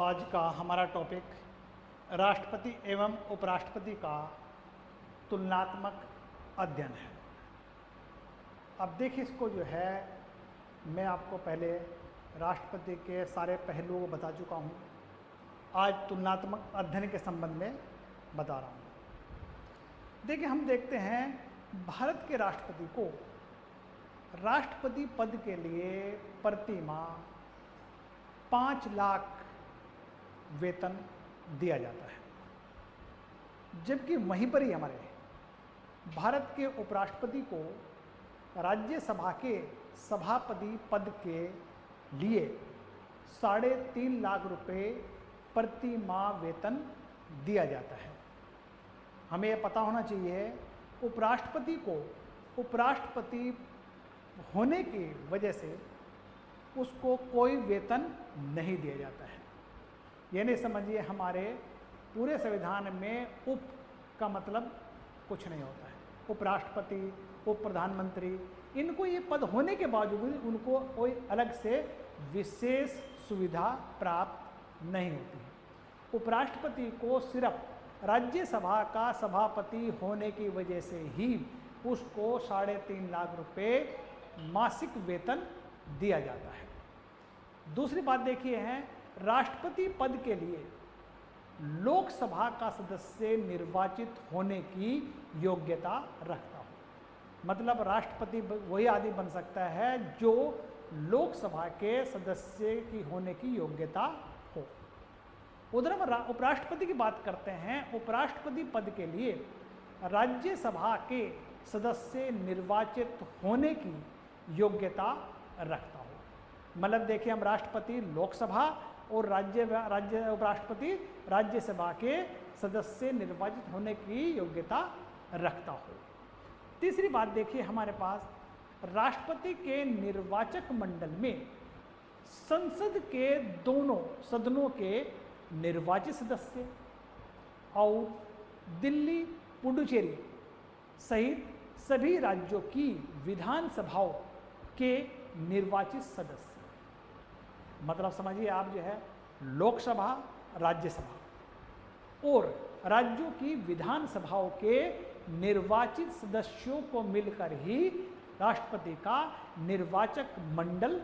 आज का हमारा टॉपिक राष्ट्रपति एवं उपराष्ट्रपति का तुलनात्मक अध्ययन है। अब देखिए, इसको जो है मैं आपको पहले राष्ट्रपति के सारे पहलुओं को बता चुका हूँ। आज तुलनात्मक अध्ययन के संबंध में बता रहा हूँ। देखिए, हम देखते हैं भारत के राष्ट्रपति को राष्ट्रपति पद के लिए प्रति माह 5 लाख वेतन दिया जाता है, जबकि वहीं पर ही हमारे भारत के उपराष्ट्रपति को राज्यसभा के सभापति पद के लिए 3.5 लाख रुपए प्रति माह वेतन दिया जाता है। हमें यह पता होना चाहिए, उपराष्ट्रपति को उपराष्ट्रपति होने की वजह से उसको कोई वेतन नहीं दिया जाता है। यानी समझिए, हमारे पूरे संविधान में उप का मतलब कुछ नहीं होता है। उपराष्ट्रपति, उप प्रधानमंत्री, इनको ये पद होने के बावजूद उनको कोई अलग से विशेष सुविधा प्राप्त नहीं होती है। उपराष्ट्रपति को सिर्फ राज्यसभा का सभापति होने की वजह से ही उसको 3.5 लाख रुपए मासिक वेतन दिया जाता है। दूसरी बात देखिए है, राष्ट्रपति पद के लिए लोकसभा का सदस्य निर्वाचित होने की योग्यता रखता हो। मतलब राष्ट्रपति वही आदमी बन सकता है जो लोकसभा के सदस्य की होने की योग्यता हो। उधर हम उपराष्ट्रपति की बात करते हैं। उपराष्ट्रपति पद के लिए राज्यसभा के सदस्य निर्वाचित होने की योग्यता रखता हो। मतलब देखिए, हम राष्ट्रपति लोकसभा और राज्य उपराष्ट्रपति राज्यसभा के सदस्य निर्वाचित होने की योग्यता रखता हो। तीसरी बात देखिए, हमारे पास राष्ट्रपति के निर्वाचक मंडल में संसद के दोनों सदनों के निर्वाचित सदस्य और दिल्ली, पुडुचेरी सहित सभी राज्यों की विधानसभाओं के निर्वाचित सदस्य। मतलब समझिए आप, जो है लोकसभा, राज्यसभा और राज्यों की विधानसभाओं के निर्वाचित सदस्यों को मिलकर ही राष्ट्रपति का निर्वाचक मंडल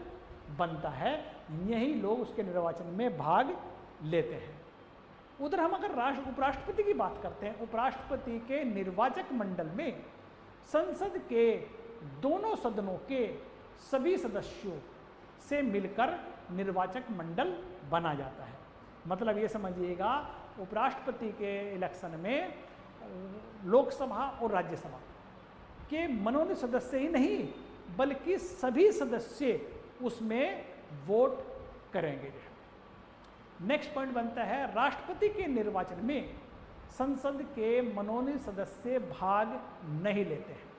बनता है। यही लोग उसके निर्वाचन में भाग लेते हैं। उधर हम अगर उपराष्ट्रपति की बात करते हैं, उपराष्ट्रपति के निर्वाचक मंडल में संसद के दोनों सदनों के सभी सदस्यों से मिलकर निर्वाचक मंडल बना जाता है। मतलब ये समझिएगा, उपराष्ट्रपति के इलेक्शन में लोकसभा और राज्यसभा के मनोनीत सदस्य ही नहीं बल्कि सभी सदस्य उसमें वोट करेंगे। नेक्स्ट पॉइंट बनता है, राष्ट्रपति के निर्वाचन में संसद के मनोनीत सदस्य भाग नहीं लेते हैं।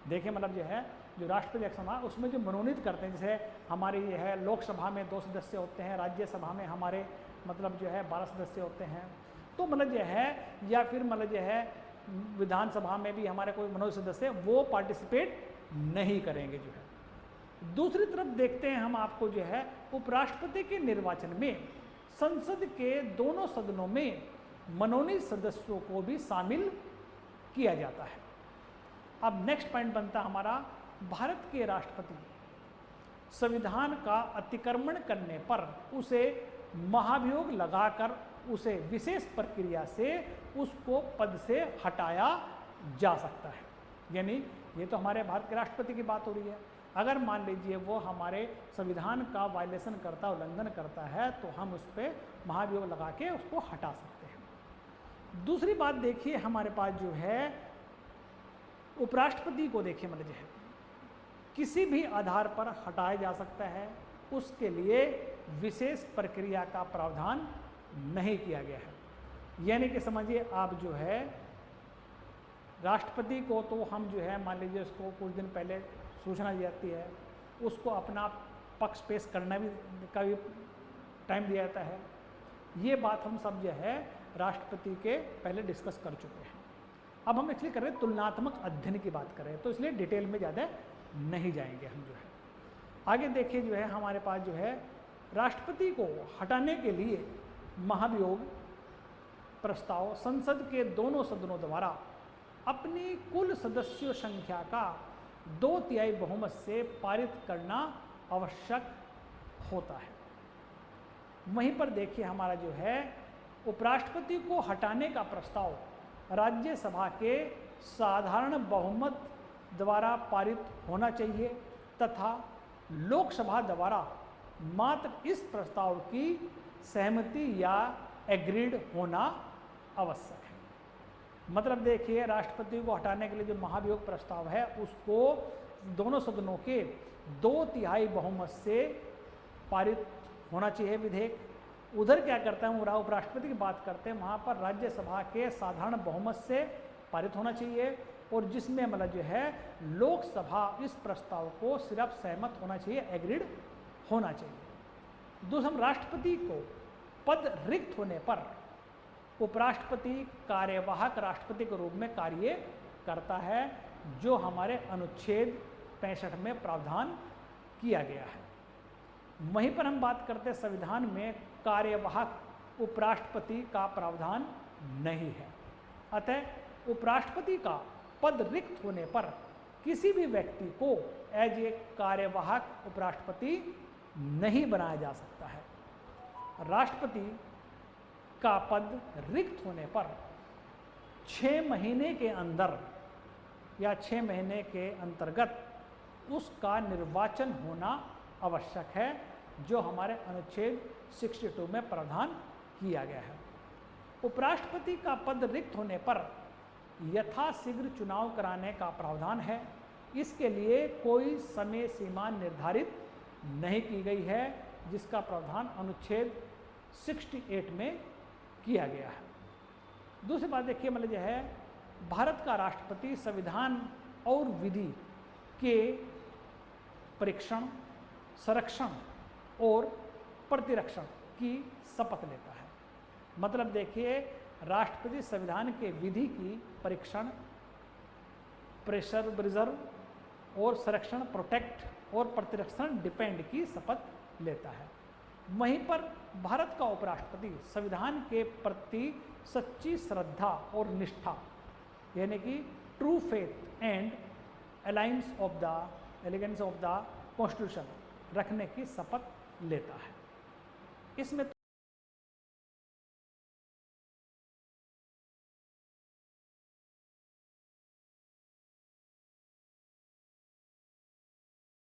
देखिए, मतलब जो है, जो राष्ट्रपति इलेक्शन है उसमें जो मनोनीत करते हैं, जैसे हमारे ये है लोकसभा में 2 सदस्य होते हैं, राज्यसभा में हमारे मतलब जो है 12 सदस्य होते हैं। तो मतलब जो है, या फिर मतलब जो है विधानसभा में भी हमारे कोई मनोनीत सदस्य वो पार्टिसिपेट नहीं करेंगे। जो है दूसरी तरफ देखते हैं हम आपको, जो है उपराष्ट्रपति के निर्वाचन में संसद के दोनों सदनों में मनोनीत सदस्यों को भी शामिल किया जाता है। अब नेक्स्ट पॉइंट बनता हमारा, भारत के राष्ट्रपति संविधान का अतिक्रमण करने पर उसे महाभियोग लगाकर उसे विशेष प्रक्रिया से उसको पद से हटाया जा सकता है। यानी ये तो हमारे भारत के राष्ट्रपति की बात हो रही है। अगर मान लीजिए वो हमारे संविधान का वायलेशन करता, उल्लंघन करता है, तो हम उस पर महाभियोग लगा के उसको हटा सकते हैं। दूसरी बात देखिए, हमारे पास जो है उपराष्ट्रपति को देखिए, मतलब जो है किसी भी आधार पर हटाया जा सकता है। उसके लिए विशेष प्रक्रिया का प्रावधान नहीं किया गया है। यानी कि समझिए आप, जो है राष्ट्रपति को तो हम जो है मान लीजिए उसको कुछ दिन पहले सूचना दी जाती है, उसको अपना पक्ष पेश करना भी का भी टाइम दिया जाता है। ये बात हम सब जो है राष्ट्रपति के पहले डिस्कस कर चुके हैं। अब हम इसलिए कर रहे हैं तुलनात्मक अध्ययन की बात करें, तो इसलिए डिटेल में ज़्यादा नहीं जाएंगे हम। जो है आगे देखिए, जो है हमारे पास जो है राष्ट्रपति को हटाने के लिए महाभियोग प्रस्ताव संसद के दोनों सदनों द्वारा अपनी कुल सदस्यों संख्या का 2/3 बहुमत से पारित करना आवश्यक होता है। वहीं पर देखिए हमारा जो है उपराष्ट्रपति को हटाने का प्रस्ताव राज्यसभा के साधारण बहुमत द्वारा पारित होना चाहिए तथा लोकसभा द्वारा मात्र इस प्रस्ताव की सहमति या एग्रीड होना आवश्यक है। मतलब देखिए राष्ट्रपति को हटाने के लिए जो महाभियोग प्रस्ताव है उसको दोनों सदनों के 2/3 बहुमत से पारित होना चाहिए विधेयक। उधर क्या करता है वो उपराष्ट्रपति की बात करते हैं, वहाँ पर राज्यसभा के साधारण बहुमत से पारित होना चाहिए और जिसमें मतलब जो है लोकसभा इस प्रस्ताव को सिर्फ सहमत होना चाहिए, एग्रीड होना चाहिए। दूसरा, राष्ट्रपति को पद रिक्त होने पर उपराष्ट्रपति कार्यवाहक राष्ट्रपति के रूप में कार्य करता है, जो हमारे अनुच्छेद 65 में प्रावधान किया गया है। वहीं पर हम बात करते हैं संविधान में कार्यवाहक उपराष्ट्रपति का प्रावधान नहीं है। अतः उपराष्ट्रपति का पद रिक्त होने पर किसी भी व्यक्ति को एज ए कार्यवाहक उपराष्ट्रपति नहीं बनाया जा सकता है। राष्ट्रपति का पद रिक्त होने पर 6 महीने के अंदर या 6 महीने के अंतर्गत उसका निर्वाचन होना आवश्यक है, जो हमारे अनुच्छेद 62 में प्रावधान किया गया है। उपराष्ट्रपति का पद रिक्त होने पर यथाशीघ्र चुनाव कराने का प्रावधान है। इसके लिए कोई समय सीमा निर्धारित नहीं की गई है, जिसका प्रावधान अनुच्छेद 68 में किया गया है। दूसरी बात देखिए मतलब यह है भारत का राष्ट्रपति संविधान और विधि के परीक्षण, संरक्षण और प्रतिरक्षण की शपथ लेता है। मतलब देखिए राष्ट्रपति संविधान के विधि की परीक्षण, प्रिजर्व और संरक्षण, प्रोटेक्ट और प्रतिरक्षण, डिफेंड की शपथ लेता है। वहीं पर भारत का उपराष्ट्रपति संविधान के प्रति सच्ची श्रद्धा और निष्ठा यानी कि true faith and allegiance of the constitution रखने की शपथ लेता है। इसमें